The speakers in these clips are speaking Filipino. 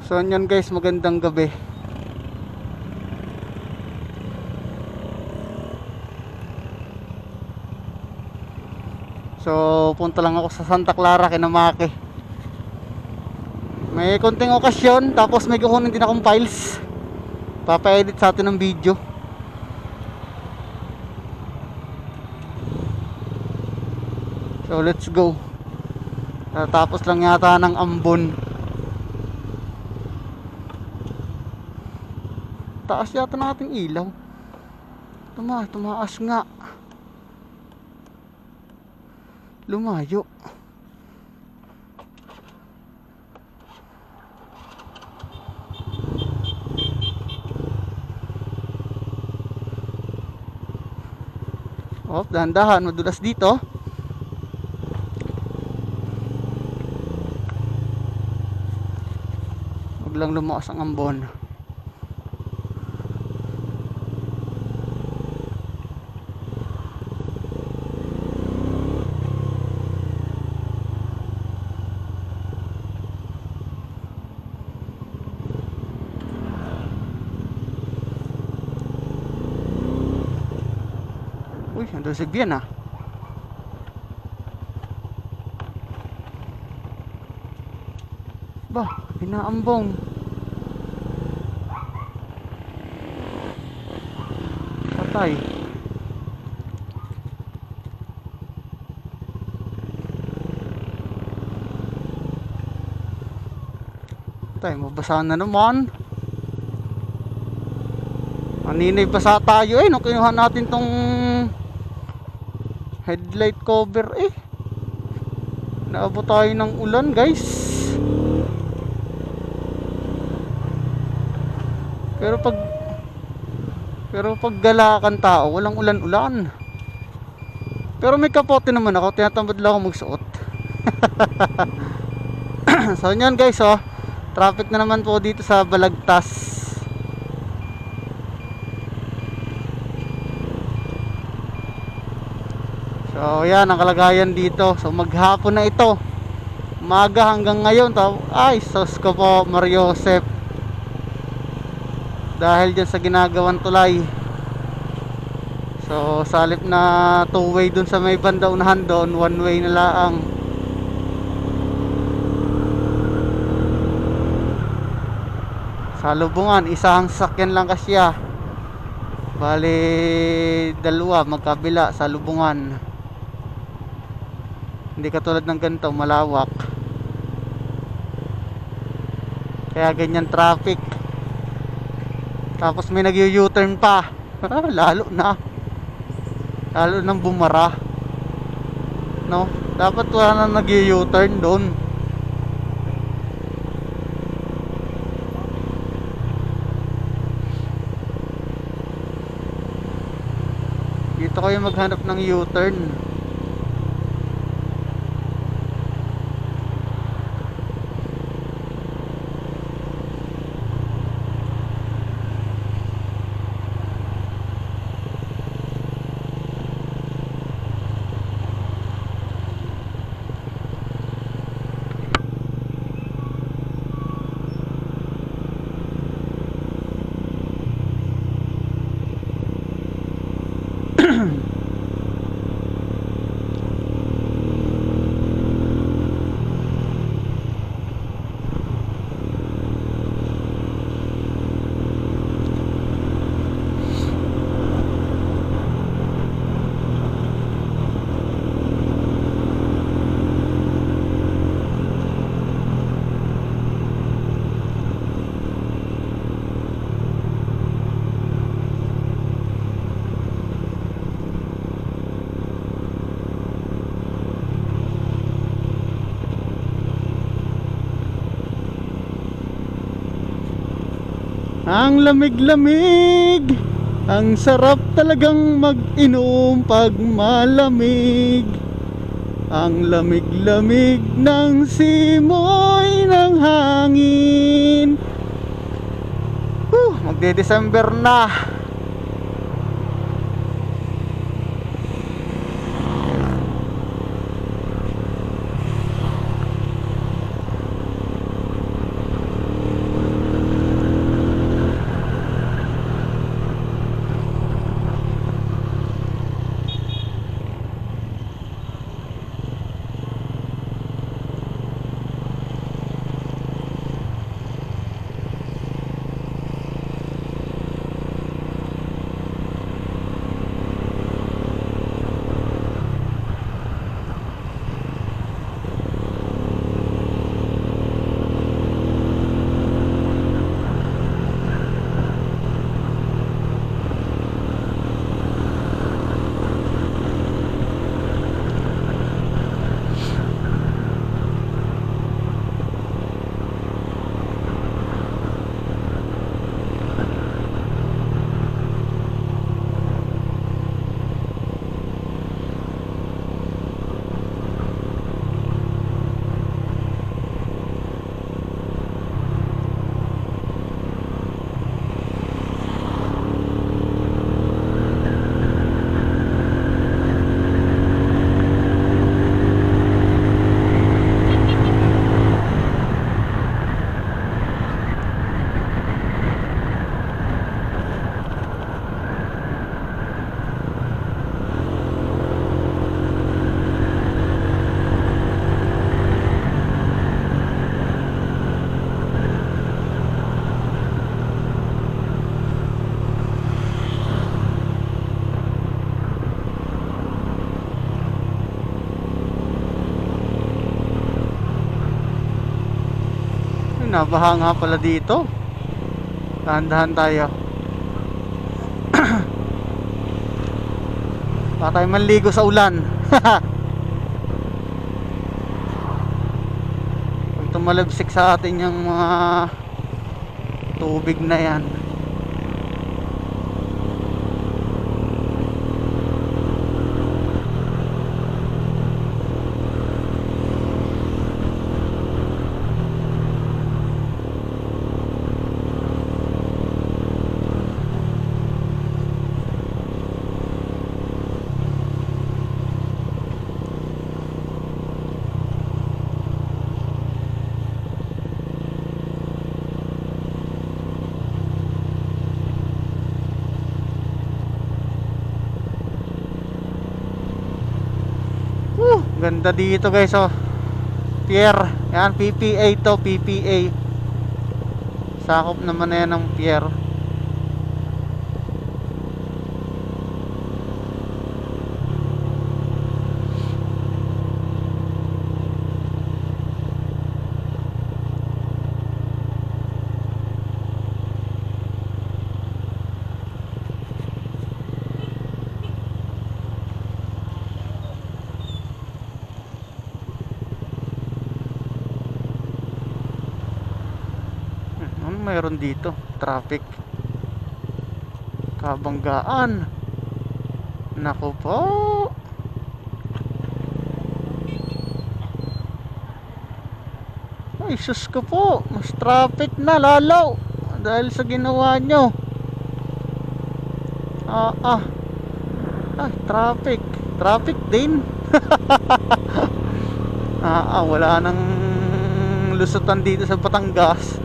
So yun guys, magandang gabi. So punta lang ako sa Santa Clara, Kinamake. May konting okasyon, tapos may kukunin din akong files. Papa-edit sa atin ng video. So let's go. Tapos lang yata ng ambon. Taas yata ng ating ilaw. Tumaas nga. Lumayo. Oh, dahan-dahan, madulas dito. Huwag lang lumakas ang ambon. Uy, ando sigbiyan ah. Bah, inaambong. Patay. Patay, mabasahan na naman. Maninay basa tayo nung kinuha natin tong headlight cover naabot tayo ng ulan guys. Pero pag galakan tao, walang ulan-ulan. Pero may kapote naman ako, tinatamad lang ako magsuot. So yun guys, traffic na naman po dito sa Balagtas. So yan ang kalagayan dito. So maghapon na ito, umaga hanggang ngayon. Ay sos ko po Mario Joseph, dahil dyan sa ginagawang tulay. So sa halip na 2-way dun sa may banda unahan, doon 1-way na laang. Sa lubungan, isang sakyan lang kasya. Bali dalawa magkabila sa lubungan. Hindi katulad ng ganito, malawak. Kaya ganyan traffic. Tapos may nag-u-turn pa. Lalo nang bumara. No? Dapat wala na nag-u-turn doon. Dito kayo maghanap ng U-turn. Ang lamig-lamig, ang sarap talagang mag-inom pag malamig. Ang lamig-lamig ng simoy ng hangin. Magde-December na. nabaha nga pala dito. Dahan-dahan tayo. Baka tayo manligo sa ulan. Pag tumalabsik sa atin yung mga tubig na yan. Ganda dito guys, oh. Pier, yan, PPA to, PPA. Sakop naman na yan ng pier. Mayroon dito traffic, kabanggaan. Nako po, ay sus ko po, mas traffic na lalaw dahil sa ginawa nyo. Traffic din. Wala nang lusutan dito sa Batangas.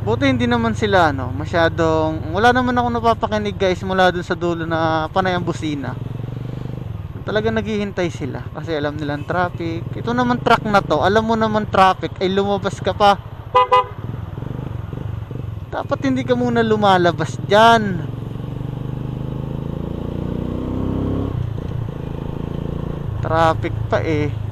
Buti hindi naman sila masyadong, wala naman ako napapakinig guys mula dun sa dulo na panay ang busina. Talaga naghihintay sila kasi alam nilang traffic. Ito naman truck na to, alam mo naman traffic ay lumabas ka pa. Dapat hindi ka muna lumalabas dyan. Traffic pa eh.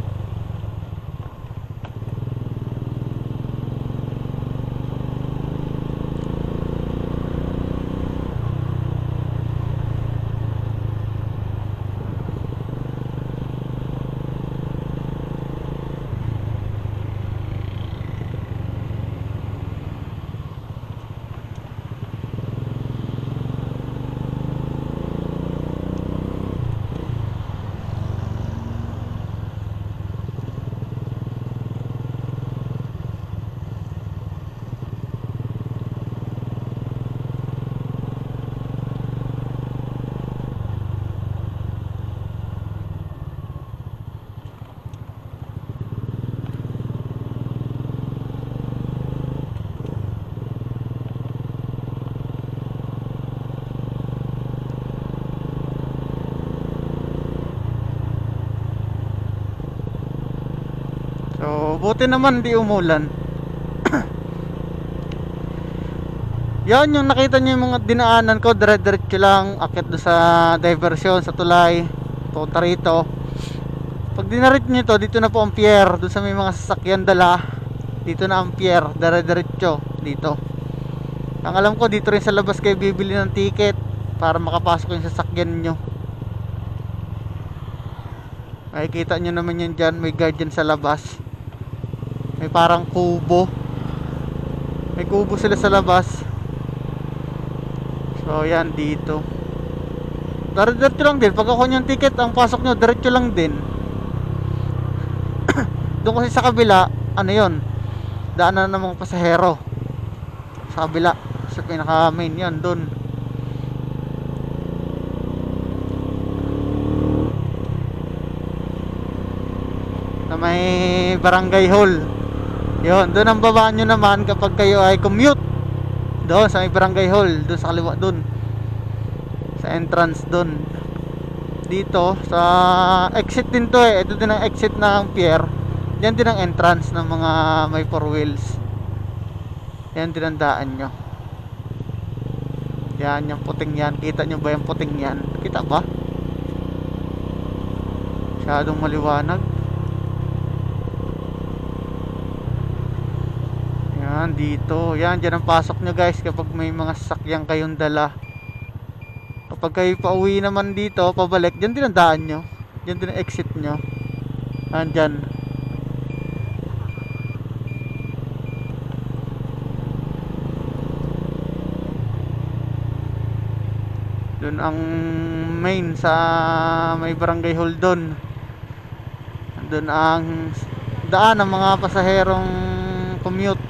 So, buti naman di umulan. Yan yung nakita nyo yung mga dinaanan ko, dire-diretso lang, akit do sa diversion, sa tulay, punta rito. Pag dinarit nyo to, dito na po ang pier, doon sa may mga sasakyan dala, dito na ang pier, dire-diretso, dito. Ang alam ko, dito rin sa labas kayo bibili ng ticket, para makapasok yung sasakyan nyo. Makikita nyo naman yan dyan, may guard dyan sa labas. May parang kubo. May kubo sila sa labas. So yan dito. Diretso lang din. Pag ako yung ticket, ang pasok nyo, diretso lang din. Doon kasi sa kabila, ano yun, daanan ng mga pasahero. Sa kabila, sa pinaka main yan, doon. Na may barangay hall. Yun, doon ang babaan nyo naman kapag kayo ay commute. Doon sa may barangay hall, doon sa kaliwa doon. Sa entrance doon. dito sa exit din to eh. Ito din ang exit ng pier. Yan din ang entrance ng mga may four wheels. Yan din ang daan nyo. Yan yung puting yan. Kita nyo ba yung puting yan? Kita ba? Masyadong maliwanag. Yan dito. Yan dyan ang pasok nyo guys kapag may mga sasakyan kayong dala. Kapag kayo pauwi naman dito, pabalik, dyan din ang daan nyo. Dyan din ang exit nyo. Andyan. Doon ang main sa may barangay hall doon. Doon ang daan ng mga pasaherong commute.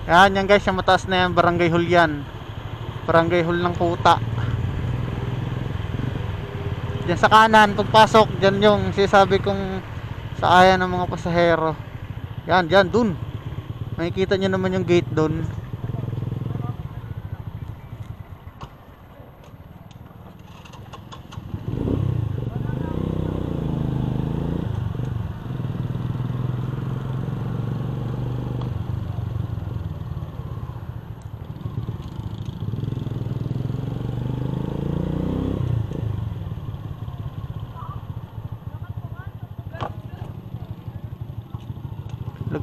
Yan guys, yung mataas na yan, barangay hall yan. Barangay hall ng Kuta. Diyan sa kanan, pagpasok, dyan yung sinasabi kong saayan ng mga pasahero. Yan, dyan, dun. Makikita nyo naman yung gate dun.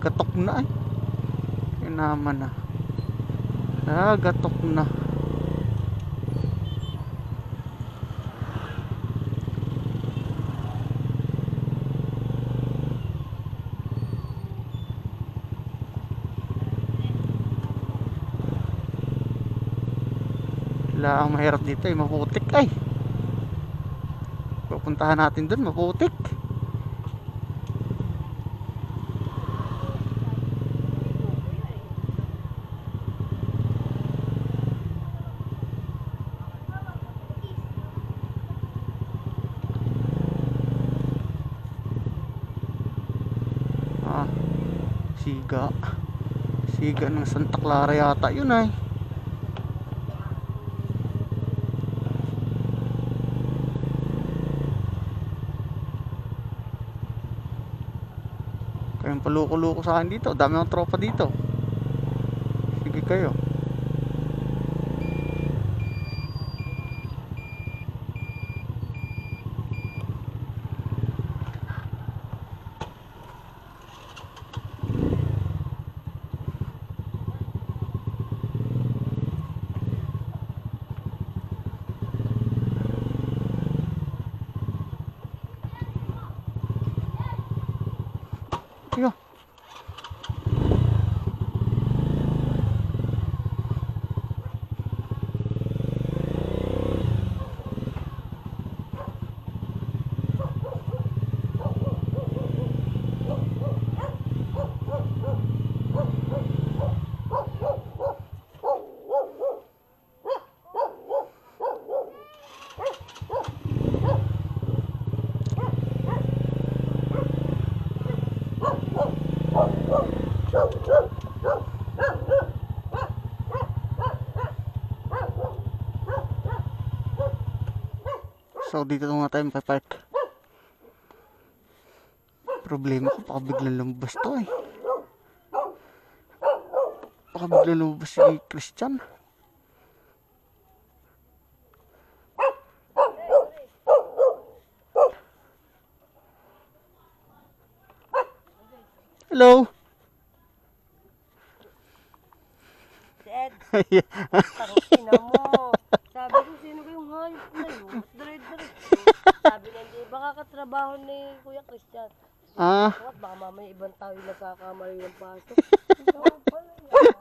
Gatok na ay. Yun naman na. Gatok na. Wala ang mahirap dito ay maputik ay. Pupuntahan natin dun, maputik. Siga ng Santa Clara yata yun ay. Kayong paluko-luko sa akin dito. Dami ng tropa dito. Sige kayo. Yo. So dito na tayo mapapark. Problema ko, baka biglang lumabas to eh. Baka biglang lumabas si Christian. Hello. Ed, tangina mo. Sabi ko, sino kayong hayop na yun? Dire-diretso. Sabi na, hindi, baka katrabaho ni Kuya Christian. Ah. Baka mamaya ibang tao yung nagkakamali ng pasok. Ikaw pala yan.